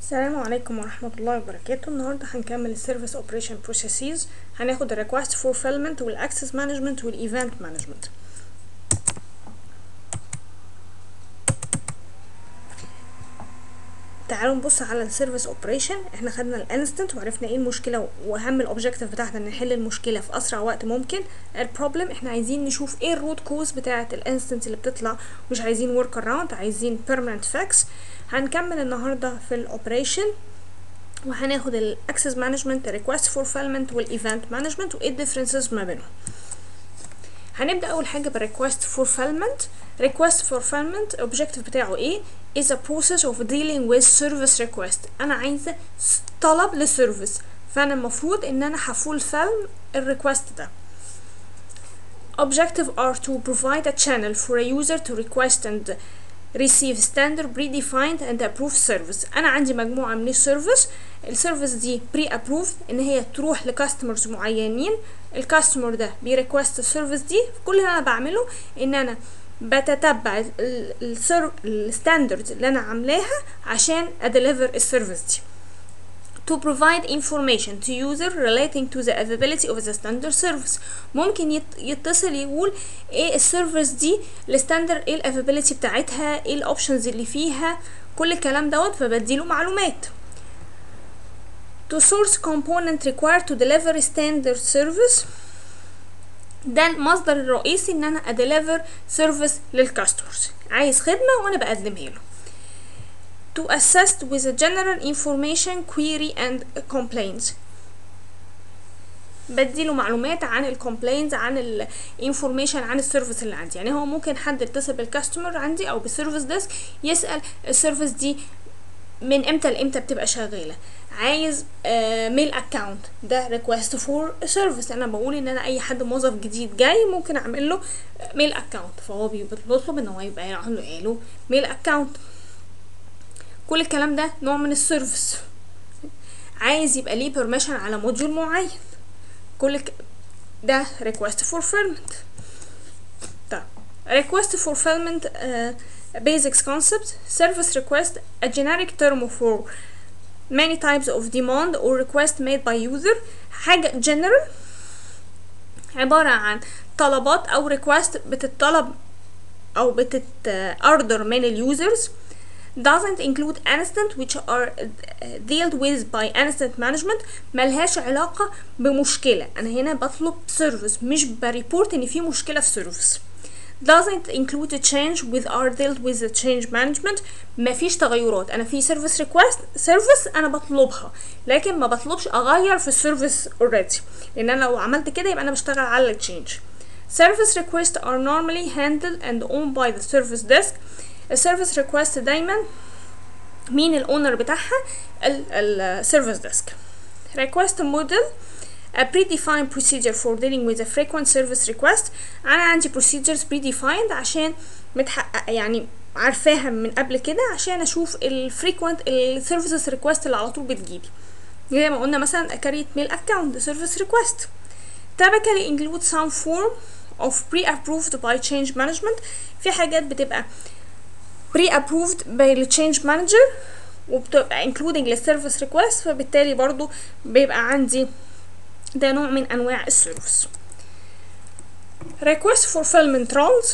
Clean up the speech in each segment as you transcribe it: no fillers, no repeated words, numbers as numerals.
السلام عليكم ورحمة الله وبركاته. النهاردة هنكمل السيرفيس اوبريشن بروسيسز. هناخد الريكوست فولفيلمنت والاكسس مانجمنت والايفنت مانجمنت. تعالوا نبص على السيرفيس اوبريشن. احنا خدنا الانستنت وعرفنا ايه المشكله واهم الاوبجكتيف بتاعتنا ان نحل المشكله في اسرع وقت ممكن. البروبلم احنا عايزين نشوف ايه الروت كوز بتاعه الانستنت اللي بتطلع، مش عايزين ورك اراوند، عايزين بيرمننت فاكس. هنكمل النهارده في الاوبريشن وهناخد الاكسس مانجمنت، الريكوست فولفيلمنت والايفنت مانجمنت وايه الديفرنسز ما بينهم. هنبدا اول حاجه بالريكوست فولفيلمنت. ريكوست فولفيلمنت الاوبجكتيف بتاعه ايه؟ is a process of dealing with service request. انا عايزه طلب لسيرفيس، فانا المفروض ان انا هفولفيل الريكوست ده. Objective are to provide a channel for a user to request and receive standard predefined and approved service. انا عندي مجموعه من السيرفيس دي بري ابروفد ان هي تروح لكاستمرز معينين. الكاستمر ده بيريكوست السيرفيس دي، كل اللي انا بعمله ان انا بتتبع الستاندردز اللي انا عاملاها عشان اديليفر السيرفيس دي. To provide information to user relating to the availability of the standard service. ممكن يتصل يقول ايه السيرفيس دي الستاندرد، ايه الافابيليتي بتاعتها، ايه الاوبشنز اللي فيها، كل الكلام دوت، فبديله معلومات. To source component required to deliver standard service. ده المصدر الرئيسي ان انا اديليفر سيرفيس للكاستمرز. عايز خدمه وانا بقدمها له. To assist with the general information query and complaints. بديله معلومات عن الكومبلينز، عن الانفورميشن عن السيرفيس اللي عندي. يعني هو ممكن حد يتصل بالكاستمر عندي او بالسيرفيس ديسك يسال السيرفيس دي من امتى لامتى بتبقى شغاله. عايز ميل اكاونت، ده ريكوست فور سيرفيس. انا بقول ان انا اي حد موظف جديد جاي ممكن اعمل له ميل اكاونت، فهو بيطلب ان هو يبقى عنده ميل اكاونت. كل الكلام ده نوع من السيرفيس. عايز يبقى ليه بيرميشن على موديول معين، ده request fulfillment. طيب request fulfillment basics concept. Service request a generic term for many types of demand or request made by user. حاجة general عبارة عن طلبات أو request بتطلب أو بتتأردر من اليوزرز. doesn't include instant which are dealt with by instant management. ملهاش علاقة بمشكلة، أنا هنا بطلب سيرفيس مش بريبورت إن في مشكلة في سيرفيس. doesn't include a change with are dealt with the change management. مفيش تغيرات، أنا في سيرفيس ريكوست سيرفيس أنا بطلبها، لكن ما بطلبش أغير في السيرفيس already، لأن أنا لو عملت كده يبقى أنا بشتغل على change. service requests are normally handled and owned by the service desk. السيرفيس ريكوست دايما مين الاونر بتاعها؟ السيرفيس ديسك. ريكوست موديل a predefined procedure for dealing with a frequent service request. انا عندي procedures predefined عشان متحقق، يعني عارفاها من قبل كده عشان اشوف الفريكوينت السيرفيس ريكوست اللي على طول بتجيلي. زي ما قلنا مثلا كاريت ميل اكاونت سيرفيس ريكوست. typically include some form of pre-approved by change management. في حاجات بتبقى pre-approved by the change manager وبتبقى including للسيرفيس ريكوست، فبالتالي برضو بيبقى عندي ده نوع من انواع السيرفيس. request fulfillment roles.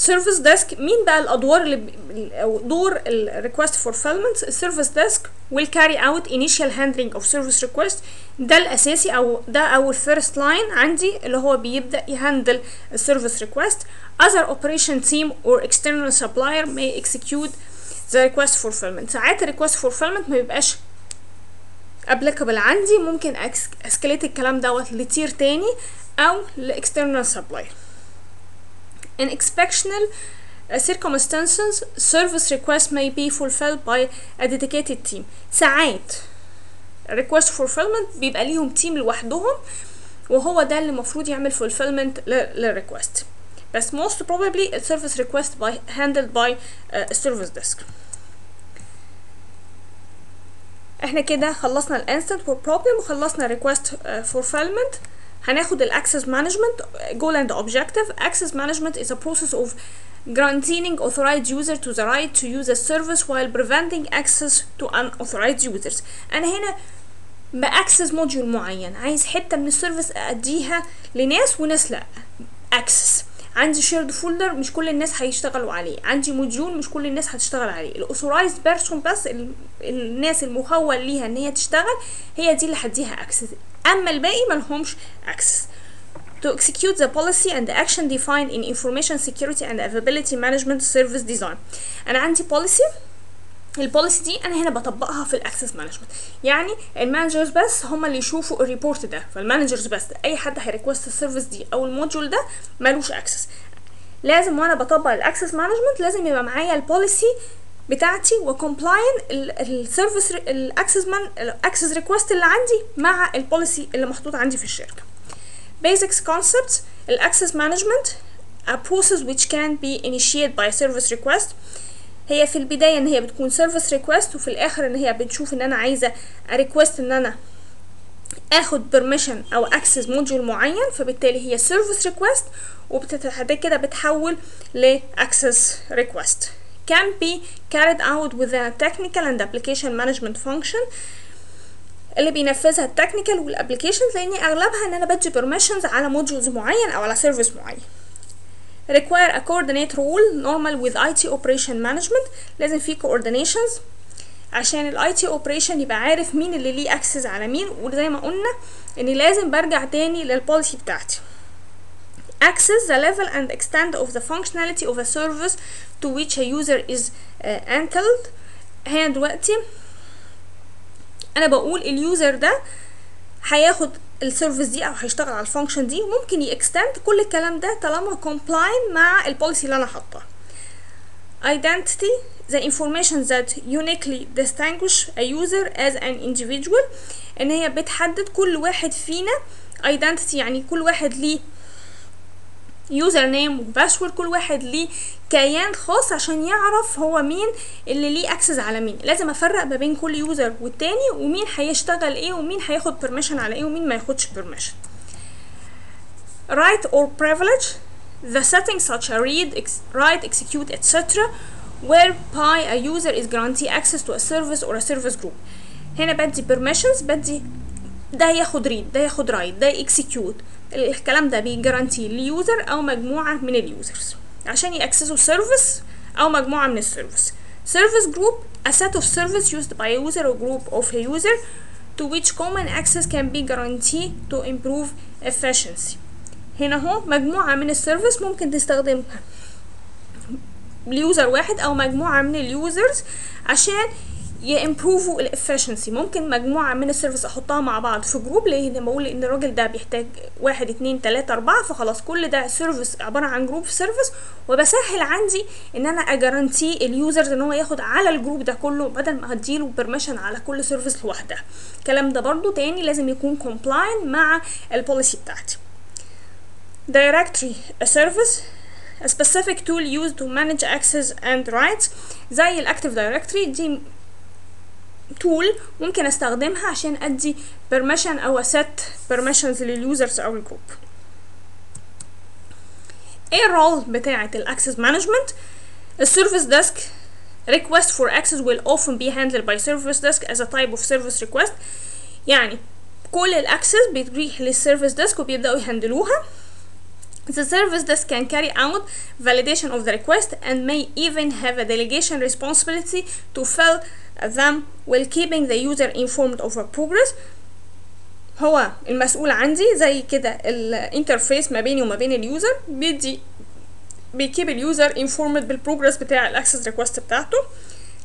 service desk مين بقى الادوار او دور request fulfillment؟ السيرفيس ديسك will carry out initial handling of service request. ده الاساسي او ده اول first line عندي اللي هو بيبدا يهندل السيرفيس ريكوست. other operation team or external supplier may execute the request fulfillment. ساعات الريكوست fulfillment ما بيبقاش applicable عندي، ممكن اسكليت الكلام دوت لتير تاني او لاكسترنال سبلاير. in exceptional circumstances service request may be fulfilled by a dedicated team. ساعات request fulfillment بيبقى ليهم تيم لوحدهم وهو ده اللي المفروض يعمل fulfillment للريكوست، بس most probably a service request handled by a service desk. احنا كده خلصنا الانستنت بروبلم وخلصنا request fulfillment. هناخد الاكسس مانجمنت goal and objective. Access management is a process of granting authorized user to the right to use a service while preventing access to unauthorized users. انا هنا باكسس موديول معين، عايز حته من السيرفيس اديها لناس وناس لا. اكسس عندي شيرد فولدر مش كل الناس هيشتغلوا عليه، عندي موديول مش كل الناس هتشتغل عليه، الاوثورايزد بيرسون بس الناس المخول ليها ان هي تشتغل هي دي اللي هديها اكسس، اما الباقي ملهمش اكسس. To execute the policy and the action defined in information security and availability management service design. انا عندي policy، البوليسي دي انا هنا بطبقها في الاكسس مانجمنت، يعني المانجرز بس هم اللي يشوفوا الريبورت ده، فالمانجرز بس، اي حد هيريكوست السيرفيس دي او الموديول ده مالوش اكسس. لازم وانا بطبق الاكسس مانجمنت لازم يبقى معايا البوليسي بتاعتي وكومبلاين السيرفيس الاكسس ريكوست اللي عندي مع البوليسي اللي محطوط عندي في الشركه. Basics concepts. Access management a process which can be initiated by service request. هي في البداية ان هي بتكون service request، وفي الاخر ان هي بتشوف ان انا عايزة request ان انا اخد permission او access module معين، فبالتالي هي service request وبعد كده بتحول ل access request. Can be carried out with a technical and application management function. اللي بينفذها التكنيكال والابليكيشنز، لاني اغلبها ان انا بدي permissions على modules معين او على service معين. require a coordinate role normal with IT operation management. لازم في coordinations عشان ال IT operation يبقى عارف مين اللي ليه access على مين، وزي ما قلنا اني لازم برجع تاني للبوليسي بتاعتي. access the level and extent of the functionality of a service to which a user is entitled. هنا دلوقتي انا بقول اليوزر ده هياخد السيرفيس دي او هيشتغل على الفانكشن دي، وممكن يكستند كل الكلام ده طالما كومبلاين مع البوليسي اللي انا حاطاه. identity the information that uniquely distinguish a user as an individual. ان هي بتحدد كل واحد فينا identity، يعني كل واحد ليه يوزر نيم وباسورد، كل واحد ليه كيان خاص عشان يعرف هو مين اللي ليه اكسس على مين. لازم افرق ما بين كل يوزر والتاني، ومين هيشتغل ايه ومين هياخد بيرميشن على ايه ومين ما ياخدش بيرميشن. right or privilege the settings such as read, write, execute, etc. whereby a user is guaranteed access to a service or a service group. هنا بدي permissions، بدي ده ياخد read، ده ياخد write، ده execute. الكلام ده بيجارانتي اليوزر او مجموعه من اليوزرز عشان يأكسسوا سيرفيس او مجموعه من السيرفيس. Service group a set of service used by a user or group of a user to which common access can be guaranteed to improve efficiency. هنا هو مجموعه من السيرفيس ممكن تستخدمها اليوزر واحد او مجموعه من اليوزرز عشان يمبروفوا الافشنسي. ممكن مجموعه من السيرفيس احطها مع بعض في جروب، لان بقول ان الراجل ده بيحتاج 1 2 3 4، فخلاص كل ده سيرفيس عباره عن جروب سيرفيس، وبسهل عندي ان انا اجارانتي اليوزرز ان هو ياخد على الجروب ده كله بدل ما هديله بيرميشن على كل سيرفيس لوحدها. الكلام ده برضو تاني لازم يكون كومبلاين مع البوليسي بتاعتي. directory a service a specific tool used to manage access and rights. زي الاكتيف دايركتوري دي تول ممكن استخدمها عشان ادي permission او set permissions لليوزرز او الجروب. ايه الرول بتاعه الاكسس مانجمنت؟ السيرفيس ديسك request for access will often be handled by service desk as a type of service request. يعني كل الاكسس بتروح للسيرفيس ديسك وبيبداوا يهندلوها. The service desk can carry out validation of the request and may even have a delegation responsibility to fill them while keeping the user informed of a progress. هو المسؤول عندي زي كده الانترفيس ما بيني وما بين اليوزر، بيكيب اليوزر informed بالبروجرس بتاع الاكسس ريكوست بتاعته.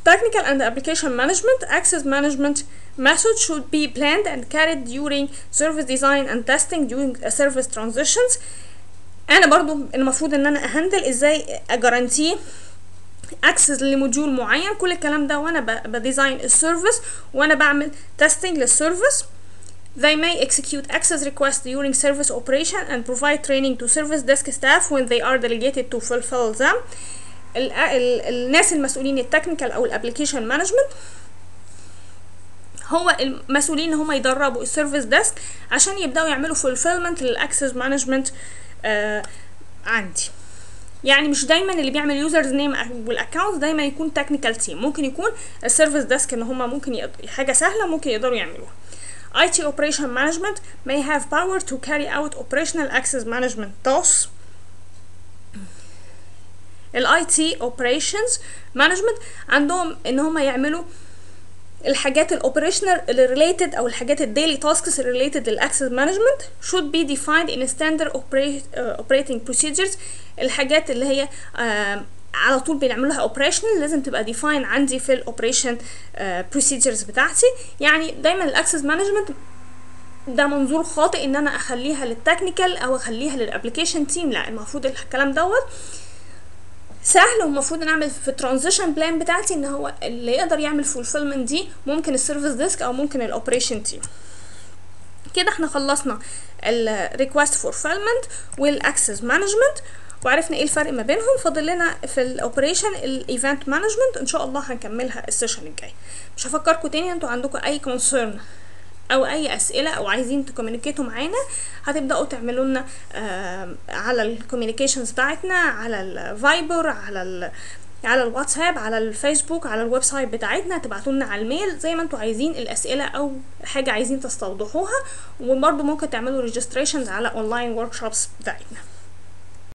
Technical and application management access management methods should be planned and carried during service design and testing during a service transitions. انا برضو المفروض ان انا اهندل ازاي اجارانتي اكسس لموديول معين، كل الكلام ده وانا بديزاين السيرفيس وانا بعمل تيستنج للسيرفيس. They may execute access requests during service operation and provide training to service desk staff when they are delegated to fulfill them. الناس المسؤولين التكنيكال او الابليكيشن مانجمنت هو المسؤولين ان هم يدربوا السيرفيس ديسك عشان يبداوا يعملوا فولفيلمنت للاكسس مانجمنت عندي. يعني مش دايما اللي بيعمل يوزرز نيم والاكونت دايما يكون تكنيكال تيم، ممكن يكون السيرفيس ديسك ان هم ممكن حاجه سهله ممكن يقدروا يعملوها. IT operation management may have power to carry out operational access management tasks. ال IT operations management عندهم ان هم يعملوا الحاجات الاوبريشنال related او الحاجات الديلي تاسكس related للاكسس مانجمنت should be defined in standard operating procedures. الحاجات اللي هي على طول بنعمل لها operational لازم تبقى define عندي في الاوبريشن procedures بتاعتي. يعني دايما الاكسس مانجمنت ده منظور خاطئ ان انا اخليها للتكنيكال او اخليها للابلكيشن تيم، لا المفروض الكلام دوت سهل، ومفروض نعمل في الترانزيشن بلان بتاعتي ان هو اللي يقدر يعمل فولفيلمنت دي ممكن السيرفيس ديسك او ممكن الاوبريشن تيم. كده احنا خلصنا الريكوست فولفيلمنت والاكسس مانجمنت وعرفنا ايه الفرق ما بينهم. فاضل لنا في الاوبريشن الايفنت مانجمنت، ان شاء الله هنكملها السيشن الجاي. مش هفكركم تاني، انتوا عندكم اي كونسيرن او اي اسئله او عايزين تكومينيكيتوا معانا هتبداوا تعملوا لنا على الكوميونيكيشنز بتاعتنا، على الفايبر، على الواتساب، على الفيسبوك، على الويب سايت بتاعتنا، تبعتوا لنا على الميل زي ما انتوا عايزين الاسئله او حاجه عايزين تستوضحوها. وبرده ممكن تعملوا ريجستريشنز على اونلاين ورك شوبس بتاعتنا.